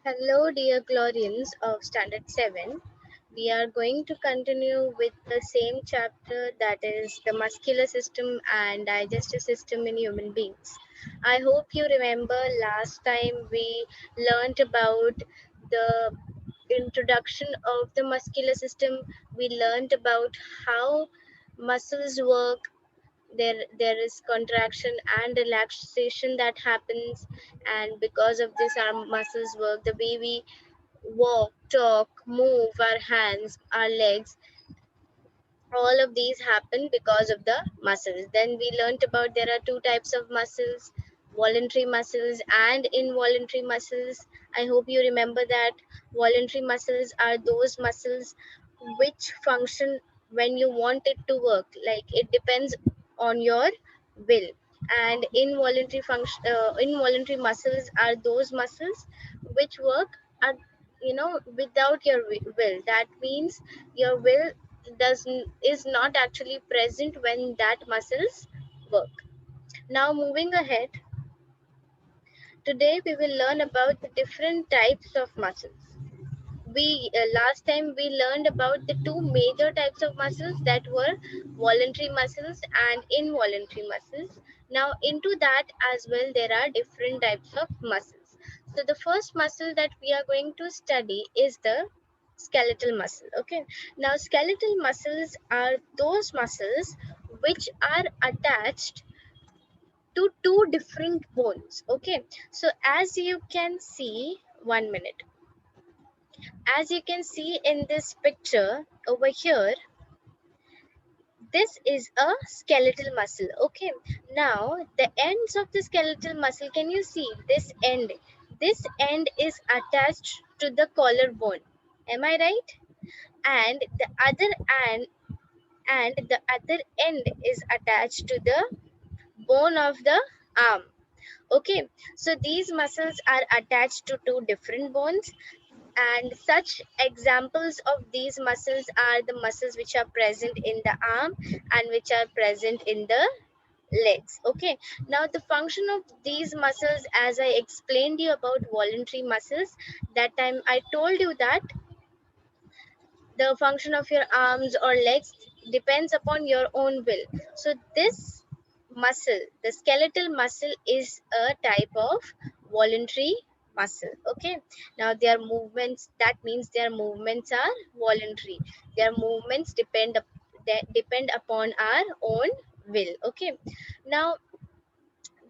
Hello, dear Glorians of Standard 7. We are going to continue with the same chapter, that is the muscular system and digestive system in human beings. I hope you remember last time we learned about the introduction of the muscular system. We learned about how muscles work. There is contraction and relaxation that happens, and because of this our muscles work. The way we walk, talk, move our hands, our legs, all of these happen because of the muscles. Then we learnt about there are two types of muscles, voluntary muscles and involuntary muscles. I hope you remember that. Voluntary muscles are those muscles which function when you want it to work, like it depends on your will. And involuntary muscles are those muscles which work at, without your will. That means your will is not actually present when that muscles work. Now moving ahead, today we will learn about the different types of muscles. We last time we learned about the two major types of muscles, that were voluntary muscles and involuntary muscles. Now into that as well there are different types of muscles. So the first muscle that we are going to study is the skeletal muscle. Okay, now skeletal muscles are those muscles which are attached to two different bones. Okay, so as you can see, 1 minute, as you can see in this picture over here, this is a skeletal muscle. Okay, now the ends of the skeletal muscle, can you see this end? This end is attached to the collarbone, am I right? And the other end is attached to the bone of the arm. Okay, so these muscles are attached to two different bones, and such examples of these muscles are the muscles which are present in the arm and which are present in the legs. Okay, now the function of these muscles, as I explained you about voluntary muscles, that time I told you that the function of your arms or legs depends upon your own will. So this muscle, the skeletal muscle, is a type of voluntary muscle. Okay, now their movements, that means their movements are voluntary. Their movements depend upon our own will. Okay, now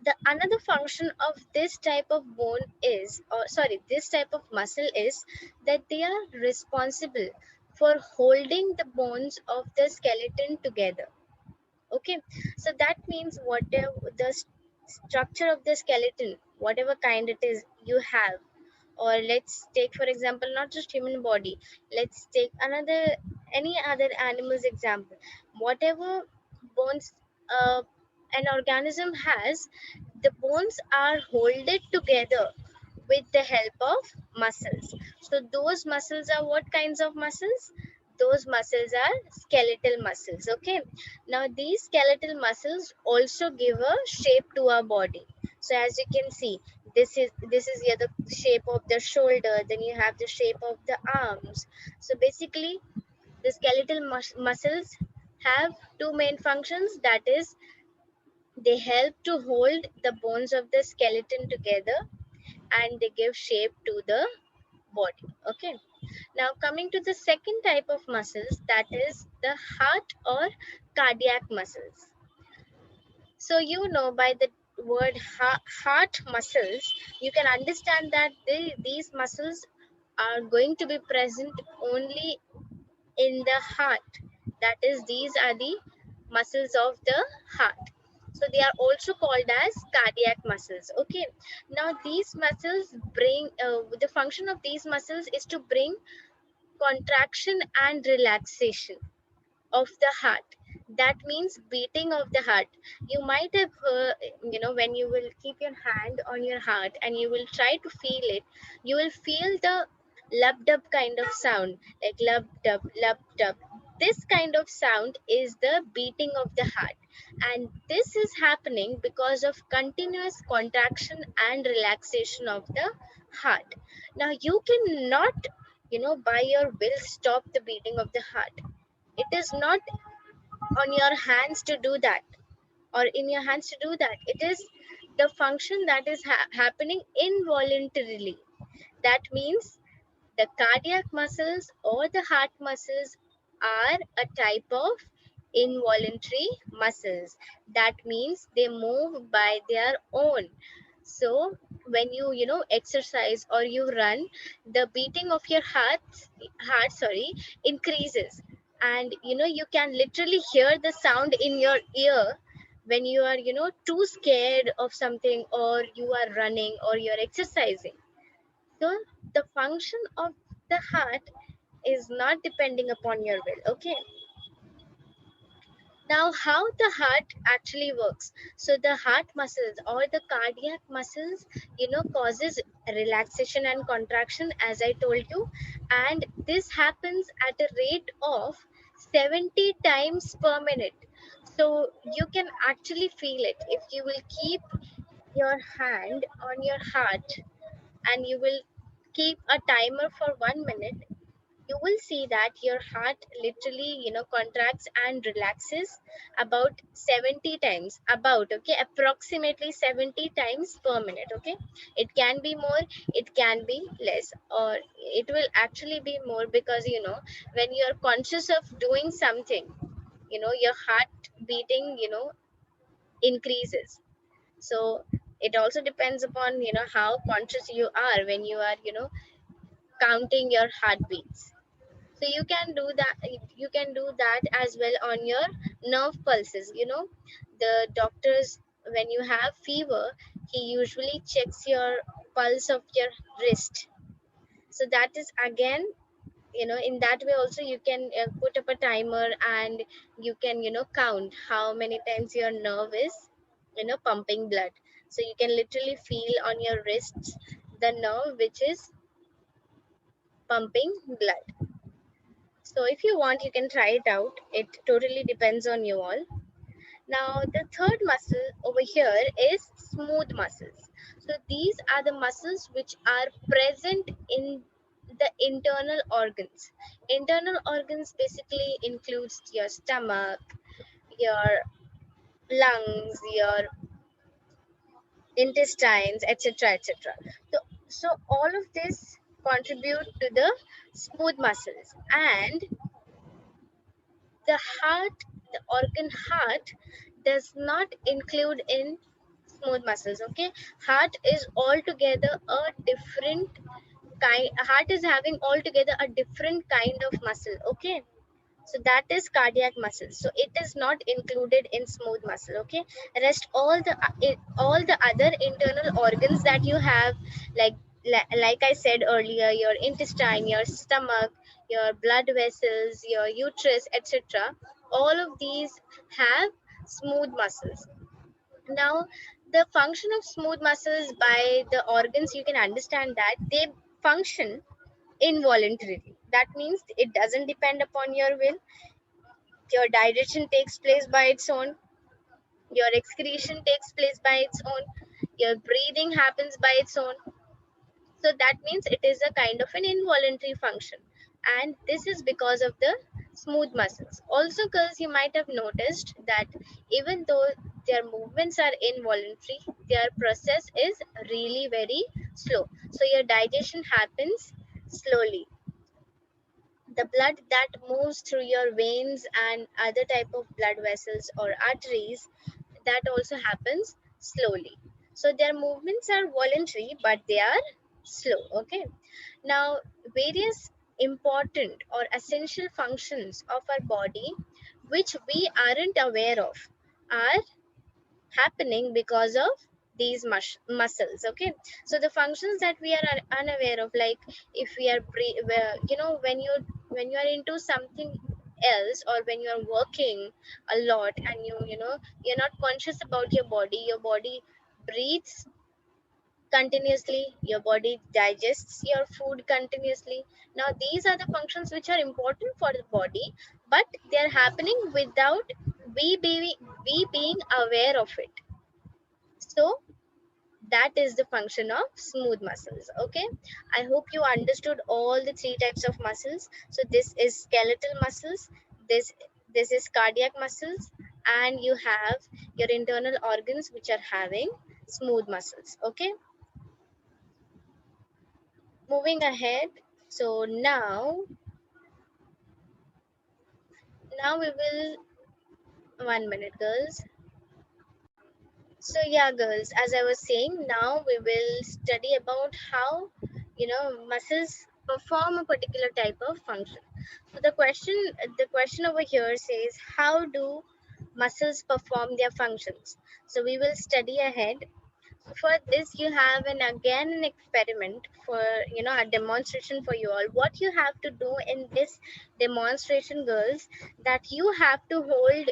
the another function of this type of bone is, or sorry, this type of muscle is that they are responsible for holding the bones of the skeleton together. Okay, so that means whatever the structure of the skeleton, whatever kind it is you have, or let's take for example not just human body, let's take another, any other animal's example, whatever bones an organism has, the bones are holded together with the help of muscles. So those muscles are what kinds of muscles? Those muscles are skeletal muscles. Okay, now these skeletal muscles also give a shape to our body. So as you can see, this is here the shape of the shoulder, then you have the shape of the arms. So basically the skeletal muscles have two main functions, that is they help to hold the bones of the skeleton together and they give shape to the body. Okay, now coming to the second type of muscles, that is the heart or cardiac muscles. So you know, by the word heart muscles, you can understand that these muscles are going to be present only in the heart. That is, these are the muscles of the heart. So they are also called as cardiac muscles. Okay, now these muscles bring the function of these muscles is to bring contraction and relaxation of the heart. That means beating of the heart. You might have heard, when you will keep your hand on your heart and you will try to feel it, you will feel the lub dub kind of sound, like lub dub, lub dub. This kind of sound is the beating of the heart, and this is happening because of continuous contraction and relaxation of the heart. Now you cannot, by your will stop the beating of the heart. It is not on your hands to do that, or in your hands to do that. It is the function that is happening involuntarily. That means the cardiac muscles or the heart muscles are a type of involuntary muscles. That means they move by their own. So when you exercise or you run, the beating of your heart increases, and you can literally hear the sound in your ear when you are too scared of something, or you are running, or you're exercising. So the function of the heart is not depending upon your will. Okay. Now, how the heart actually works. So the heart muscles or the cardiac muscles, causes relaxation and contraction, as I told you, and this happens at a rate of 70 times per minute. So you can actually feel it if you will keep your hand on your heart, and you will keep a timer for 1 minute. You will see that your heart literally contracts and relaxes about 70 times, about, okay, approximately 70 times per minute. Okay, it can be more, it can be less, or it will actually be more, because when you're conscious of doing something, your heart beating increases. So it also depends upon how conscious you are when you are counting your heartbeats. So you can do that as well on your nerve pulses. The doctors, when you have fever, he usually checks your pulse of your wrist. So that is again, in that way also you can put up a timer, and you can count how many times your nerve is pumping blood. So you can literally feel on your wrists the nerve which is pumping blood. So if you want, you can try it out. It totally depends on you all. Now, the third muscle over here is smooth muscles. So these are the muscles which are present in the internal organs. Internal organs basically includes your stomach, your lungs, your intestines, etc., etc. So all of this contribute to the smooth muscles. And the heart, the organ heart, does not include in smooth muscles. Okay, heart is altogether a different kind. Heart is having altogether a different kind of muscle. Okay, so that is cardiac muscle, so it is not included in smooth muscle. Okay, rest all the other internal organs that you have, like like I said earlier, your intestine, your stomach, your blood vessels, your uterus, etc., all of these have smooth muscles. Now, the function of smooth muscles by the organs, you can understand that they function involuntarily. That means it doesn't depend upon your will. Your digestion takes place by its own, your excretion takes place by its own, your breathing happens by its own. So that means it is a kind of an involuntary function, and this is because of the smooth muscles. Also, because you might have noticed that even though their movements are involuntary, their process is really very slow. So your digestion happens slowly. The blood that moves through your veins and other type of blood vessels or arteries, that also happens slowly. So their movements are voluntary, but they are slow. Okay, now various important or essential functions of our body which we aren't aware of are happening because of these muscles. Okay, so the functions that we are unaware of, like if we are when you are into something else, or when you are working a lot, and you're not conscious about your body breathes continuously, your body digests your food continuously. Now these are the functions which are important for the body, but they are happening without we being aware of it. So that is the function of smooth muscles. Okay, I hope you understood all the three types of muscles. So this is skeletal muscles, this is cardiac muscles, and you have your internal organs which are having smooth muscles. Okay, moving ahead. So now we will, 1 minute girls. So yeah, girls, as I was saying, now we will study about how, muscles perform a particular type of function. So the question over here says, how do muscles perform their functions? So we will study ahead. For this, you have an experiment for, a demonstration for you all. What you have to do in this demonstration, girls, that you have to hold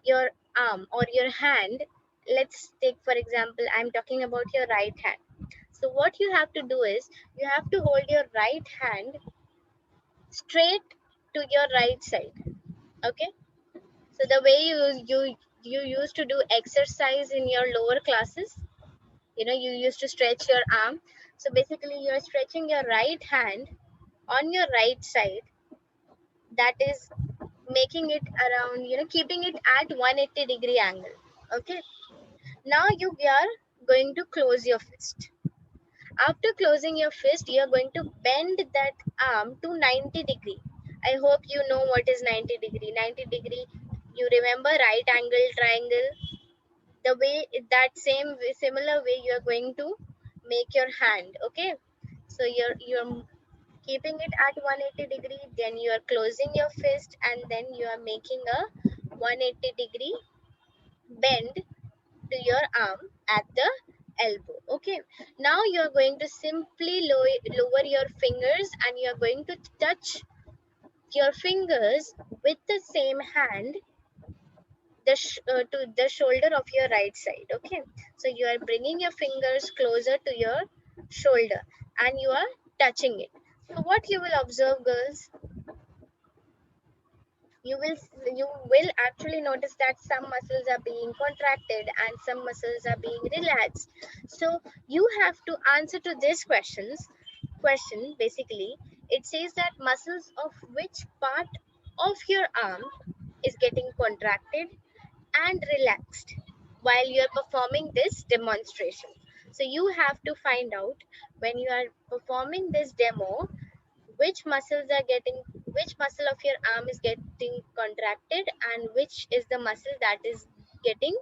your arm or your hand. Let's take for example, I'm talking about your right hand. So what you have to do is, you have to hold your right hand straight to your right side. Okay, so the way you used to do exercise in your lower classes, you used to stretch your arm. So basically you're stretching your right hand on your right side, that is making it around, keeping it at 180-degree angle. Okay, now you are going to close your fist. After closing your fist, you are going to bend that arm to 90-degree. I hope you know what is 90-degree. 90-degree, you remember right angle triangle? The way, that similar way you are going to make your hand. Okay, so you're keeping it at 180-degree, then you are closing your fist, and then you are making a 180-degree bend to your arm at the elbow. Okay, now you are going to simply lower your fingers, and you are going to touch your fingers with the same hand to the shoulder of your right side. Okay, so you are bringing your fingers closer to your shoulder, and you are touching it. So what you will observe, girls, you will actually notice that some muscles are being contracted and some muscles are being relaxed. So you have to answer to this question. Basically, it says that muscles of which part of your arm is getting contracted and relaxed while you are performing this demonstration. So you have to find out, when you are performing this demo, which muscle of your arm is getting contracted and which is the muscle that is getting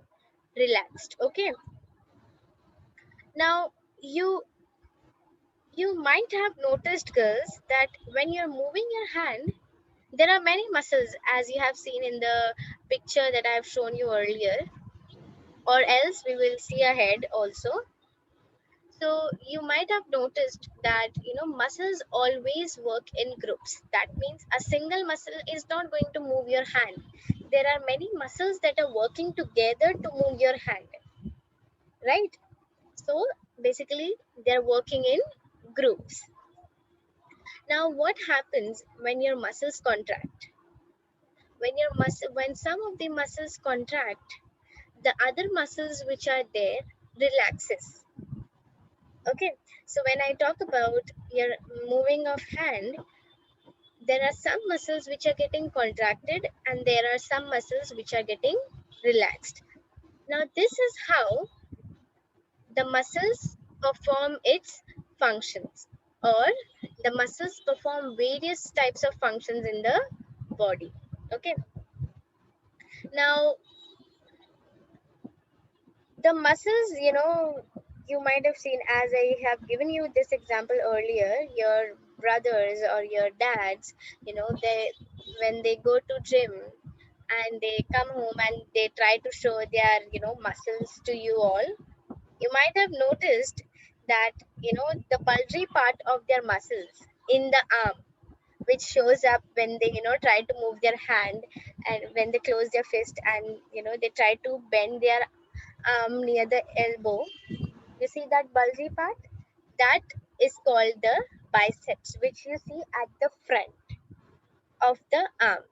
relaxed. Okay, now you might have noticed, girls, that when you're moving your hand, there are many muscles, as you have seen in the picture that I have shown you earlier, or else we will see ahead also. So you might have noticed that, muscles always work in groups. That means a single muscle is not going to move your hand. There are many muscles that are working together to move your hand, right? So basically they're working in groups. Now what happens when your muscles contract? When some of the muscles contract, the other muscles which are there relaxes. Okay, so when I talk about your moving of hand, there are some muscles which are getting contracted and there are some muscles which are getting relaxed. Now this is how the muscles perform its functions, or the muscles perform various types of functions in the body. Okay, now the muscles, you might have seen, as I have given you this example earlier, your brothers or your dads, they, when they go to gym and they come home and they try to show their, muscles to you all, you might have noticed that, the bulgy part of their muscles in the arm, which shows up when they, try to move their hand, and when they close their fist, and they try to bend their near the elbow. You see that bulgy part? That is called the biceps, which you see at the front of the arm.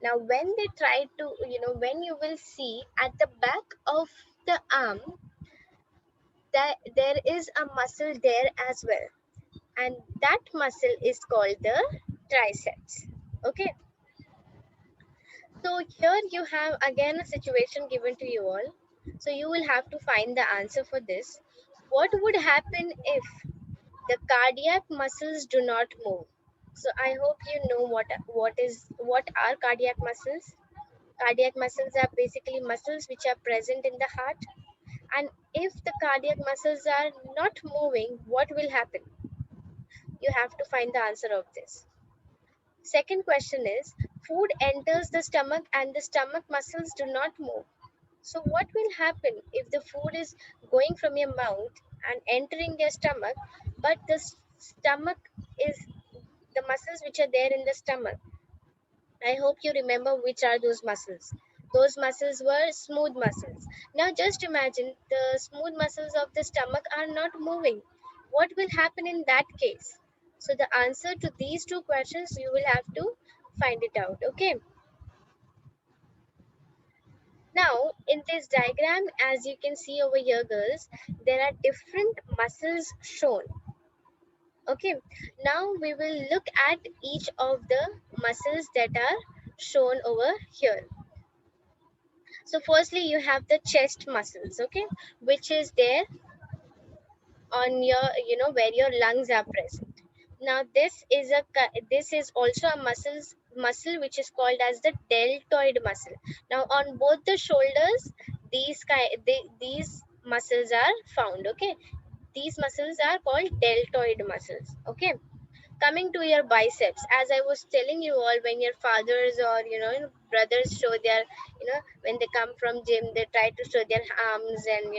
Now, when they try to, when you will see at the back of the arm, that there is a muscle there as well, and that muscle is called the triceps. Okay, so here you have again a situation given to you all. So you will have to find the answer for this. What would happen if the cardiac muscles do not move? So I hope you know what are cardiac muscles. Cardiac muscles are basically muscles which are present in the heart. And if the cardiac muscles are not moving, what will happen? You have to find the answer of this. Second question is, food enters the stomach and the stomach muscles do not move. So what will happen if the food is going from your mouth and entering your stomach, but the stomach is the muscles which are there in the stomach? I hope you remember which are those muscles. Those muscles were smooth muscles. Now just imagine the smooth muscles of the stomach are not moving. What will happen in that case? So the answer to these two questions you will have to find it out. Okay. Now in this diagram, as you can see over here, girls, there are different muscles shown. Okay. Now we will look at each of the muscles that are shown over here. So firstly, you have the chest muscles, okay, which is there on your, where your lungs are present. Now this is also a muscle which is called as the deltoid muscle. Now on both the shoulders, these muscles are found, okay. These muscles are called deltoid muscles, okay. Coming to your biceps, as I was telling you all, when your fathers or brothers show their, when they come from gym, they try to show their arms, and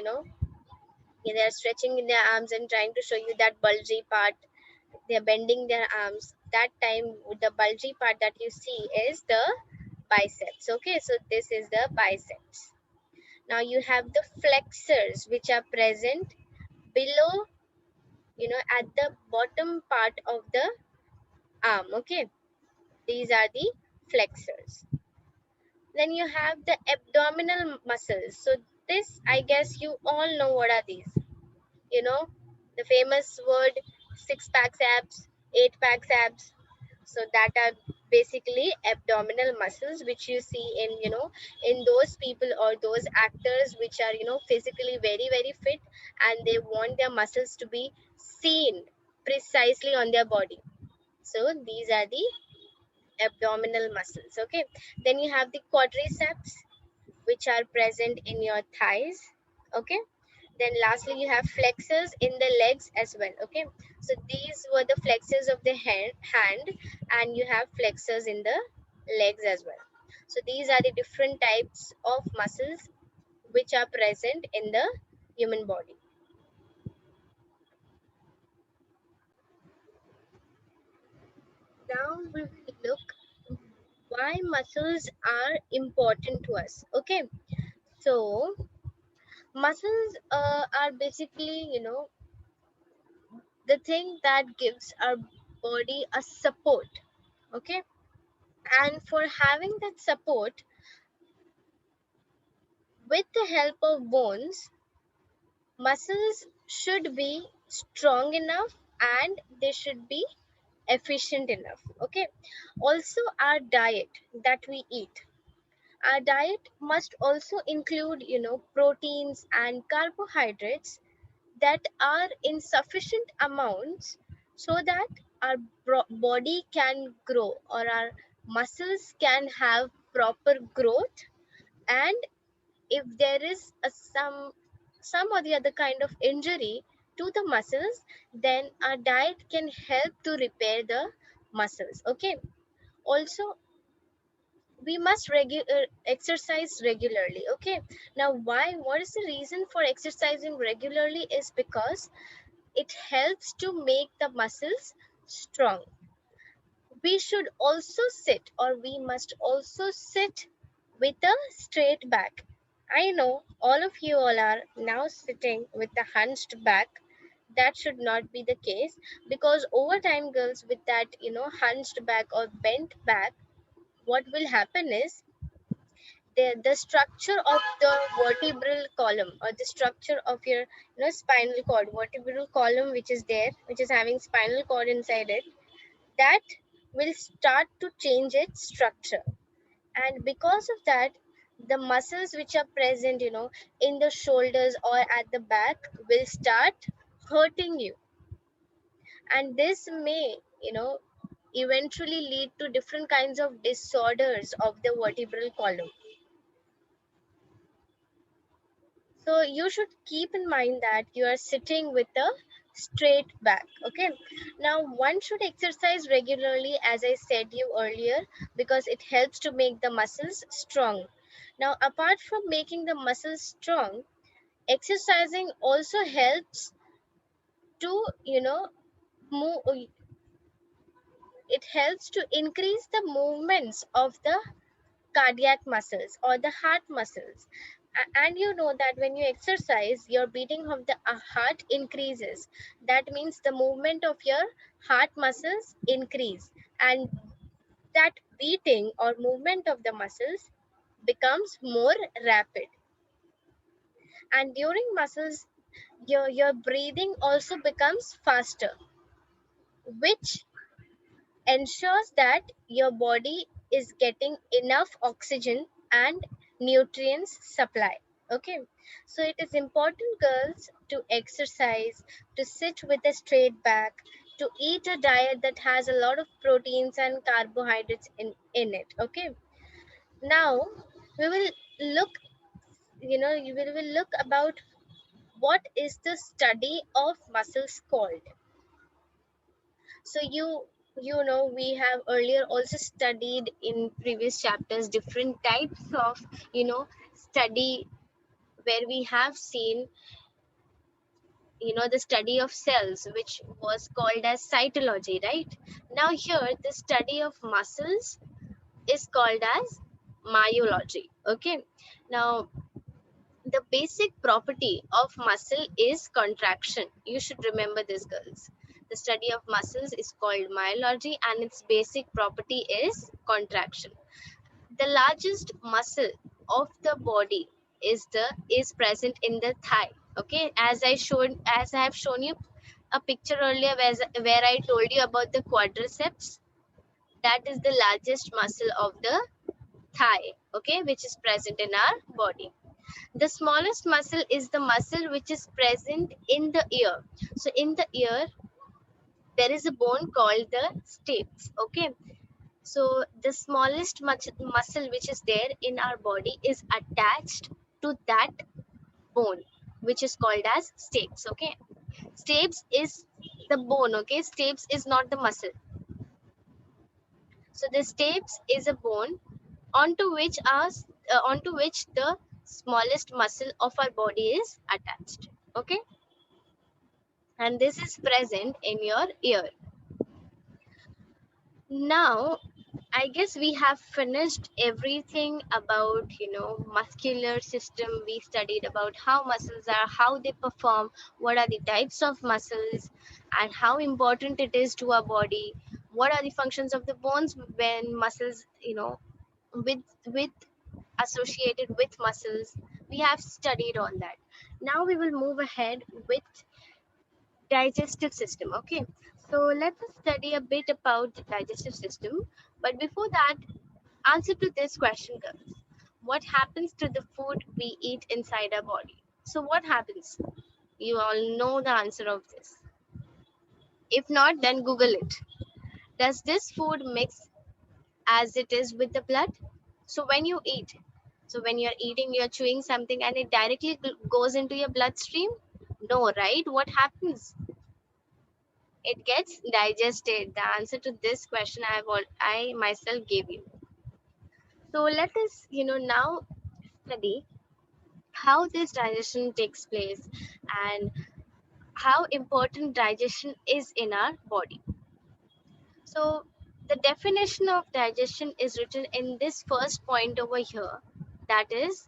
they're stretching in their arms and trying to show you that bulgy part. They're bending their arms. That time the bulgy part that you see is the biceps, okay. So this is the biceps. Now you have the flexors which are present below, at the bottom part of the arm, okay. These are the flexors. Then you have the abdominal muscles. So this, I guess you all know what are these. You know, the famous word, six packs abs, eight packs abs. So that are basically abdominal muscles which you see in, in those people or those actors which are, physically very, very fit, and they want their muscles to be seen precisely on their body. So these are the abdominal muscles, okay. Then you have the quadriceps which are present in your thighs, okay. Then lastly you have flexors in the legs as well, okay. So these were the flexors of the hand, and you have flexors in the legs as well. So these are the different types of muscles which are present in the human body. Now we will look why muscles are important to us, okay. So muscles are basically, the thing that gives our body a support, okay. And for having that support, with the help of bones, muscles should be strong enough and they should be efficient enough, okay. Also our diet that we eat, our diet must also include, proteins and carbohydrates that are in sufficient amounts, so that our body can grow, or our muscles can have proper growth. And if there is some or the other kind of injury to the muscles, then our diet can help to repair the muscles, okay. Also we must exercise regularly, okay. Now why, what is the reason for exercising regularly is because it helps to make the muscles strong. We should also sit, or we must also sit with a straight back. I know all of you all are now sitting with a hunched back. That should not be the case, because over time, girls, with that, hunched back or bent back, what will happen is the structure of the vertebral column, or the structure of your spinal cord, vertebral column which is there, which is having spinal cord inside it, that will start to change its structure. And because of that, the muscles which are present in the shoulders or at the back will start hurting you. And this may eventually lead to different kinds of disorders of the vertebral column. So you should keep in mind that you are sitting with a straight back. Okay. Now one should exercise regularly, as I said you earlier, because it helps to make the muscles strong. Now, apart from making the muscles strong, exercising also helps to, move. It helps to increase the movements of the cardiac muscles or the heart muscles. And you know that when you exercise, your beating of the heart increases. That means the movement of your heart muscles increase, and that beating or movement of the muscles becomes more rapid. And during muscles, your breathing also becomes faster, which ensures that your body is getting enough oxygen and nutrients supply. Okay, so it is important, girls, to exercise, to sit with a straight back, to eat a diet that has a lot of proteins and carbohydrates in it. Okay, now we will look, we will look about what is the study of muscles called. So we have earlier also studied in previous chapters different types of study, where we have seen the study of cells, which was called as cytology, right? Now here the study of muscles is called as myology. Okay, now the basic property of muscle is contraction. You should remember this, girls. The study of muscles is called myology, and its basic property is contraction. The largest muscle of the body is present in the thigh. Okay, as I have shown you a picture earlier, where I told you about the quadriceps. That is the largest muscle of the thigh, okay, which is present in our body. The smallest muscle is the muscle which is present in the ear. So in the ear, there is a bone called the stapes. Okay. So the smallest muscle which is there in our body is attached to that bone, which is called as stapes. Okay. Stapes is the bone. Okay. Stapes is not the muscle. So the stapes is a bone onto which the smallest muscle of our body is attached. Okay, and this is present in your ear. Now I guess we have finished everything about muscular system. We studied about how muscles are, how they perform, what are the types of muscles, and how important it is to our body. What are the functions of the bones when muscles with associated with muscles. We have studied all that. Now we will move ahead with digestive system. Okay, so let us study a bit about the digestive system. But before that, answer to this question, girls. What happens to the food we eat inside our body? So what happens? You all know the answer of this. If not, then Google it. Does this food mix as it is with the blood? So when you eat, so when you're eating, you're chewing something and it directly goes into your bloodstream? No, right? What happens? It gets digested. The answer to this question I myself gave you. So let us, now study how this digestion takes place and how important digestion is in our body. So the definition of digestion is written in this first point over here. That is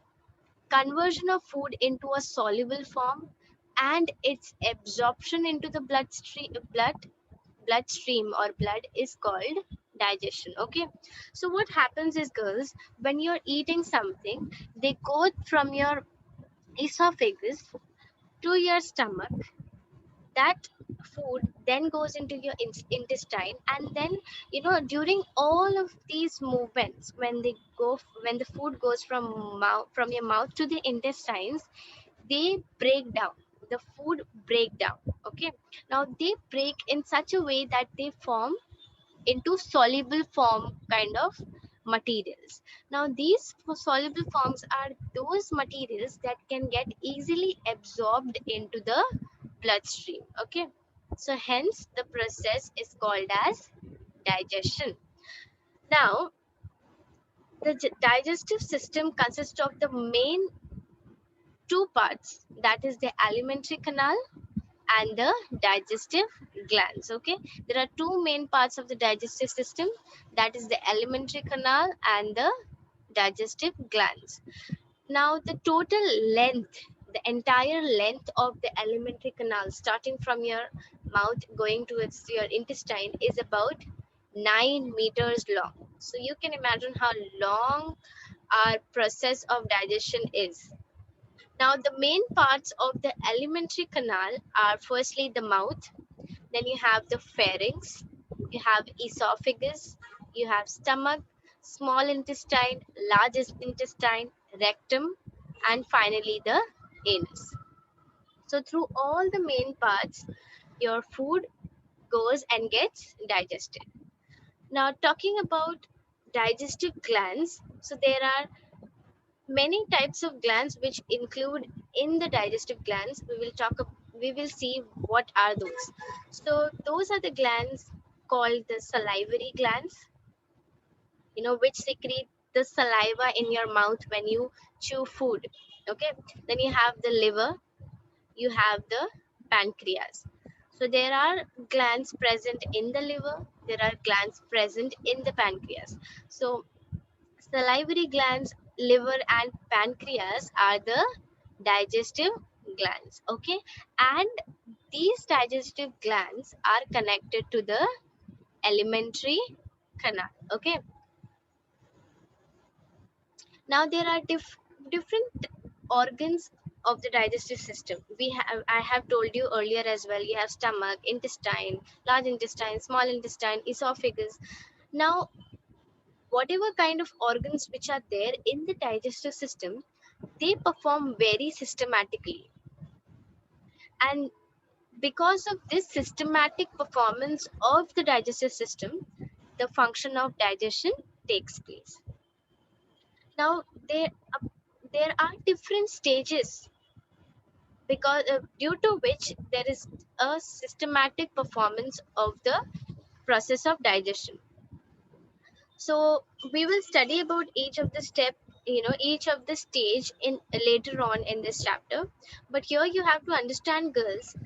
conversion of food into a soluble form and its absorption into the bloodstream or blood is called digestion. Okay, so what happens is, girls, when you're eating something, they go from your esophagus to your stomach. That food then goes into your intestine, and then, during all of these movements, when the food goes from your mouth to the intestines, they break down. The food break down. Okay, now they break in such a way that they form into soluble form kind of materials. Now these soluble forms are those materials that can get easily absorbed into the bloodstream. Okay, so hence the process is called as digestion. Now the digestive system consists of the main two parts, that is the alimentary canal and the digestive glands. Okay, there are two main parts of the digestive system, that is the alimentary canal and the digestive glands. Now the total length, the entire length of the alimentary canal, starting from your mouth going towards your intestine, is about 9 meters long. So you can imagine how long our process of digestion is. Now the main parts of the alimentary canal are firstly the mouth, then you have the pharynx, you have esophagus, you have stomach, small intestine, large intestine, rectum, and finally the anus. So through all the main parts, your food goes and gets digested. Now talking about digestive glands, so there are many types of glands which include in the digestive glands. We will see what are those. So those are the glands called the salivary glands, which secrete the saliva in your mouth when you chew food. Okay, then you have the liver, you have the pancreas. So there are glands present in the liver, there are glands present in the pancreas. So salivary glands, liver, and pancreas are the digestive glands. Okay, and these digestive glands are connected to the alimentary canal. Okay, now there are different organs of the digestive system. I have told you earlier as well. You have stomach, intestine, large intestine, small intestine, esophagus. Now whatever kind of organs which are there in the digestive system, they perform very systematically, and because of this systematic performance of the digestive system, the function of digestion takes place. Now there are different stages, because due to which there is a systematic performance of the process of digestion. So we will study about each of the step, each of the stage in later on in this chapter. But here you have to understand, girls,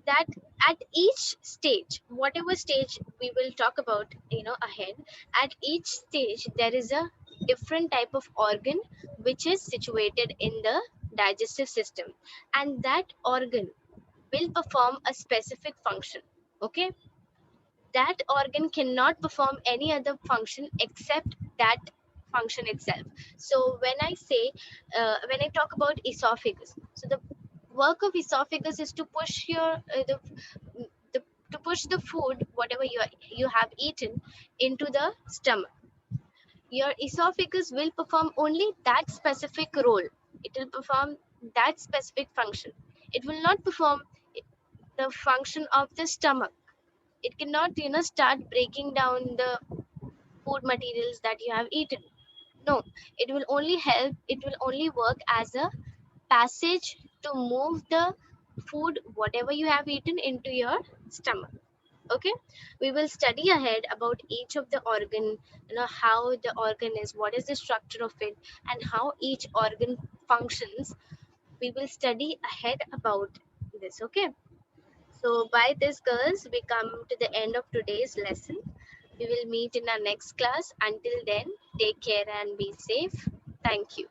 that at each stage, whatever stage we will talk about, ahead, at each stage there is a different type of organ which is situated in the digestive system, and that organ will perform a specific function. Okay, that organ cannot perform any other function except that function itself. So when I talk about esophagus, so the work of esophagus is to push the to push the food, whatever you have eaten, into the stomach. Your esophagus will perform only that specific role. It will perform that specific function. It will not perform the function of the stomach. It cannot, start breaking down the food materials that you have eaten. No, it will only work as a passage to move the food, whatever you have eaten, into your stomach. Okay, we will study ahead about each of the organ, how the organ is, what is the structure of it, and how each organ functions. We will study ahead about this. Okay, so by this, girls, we come to the end of today's lesson. We will meet in our next class. Until then, take care and be safe. Thank you.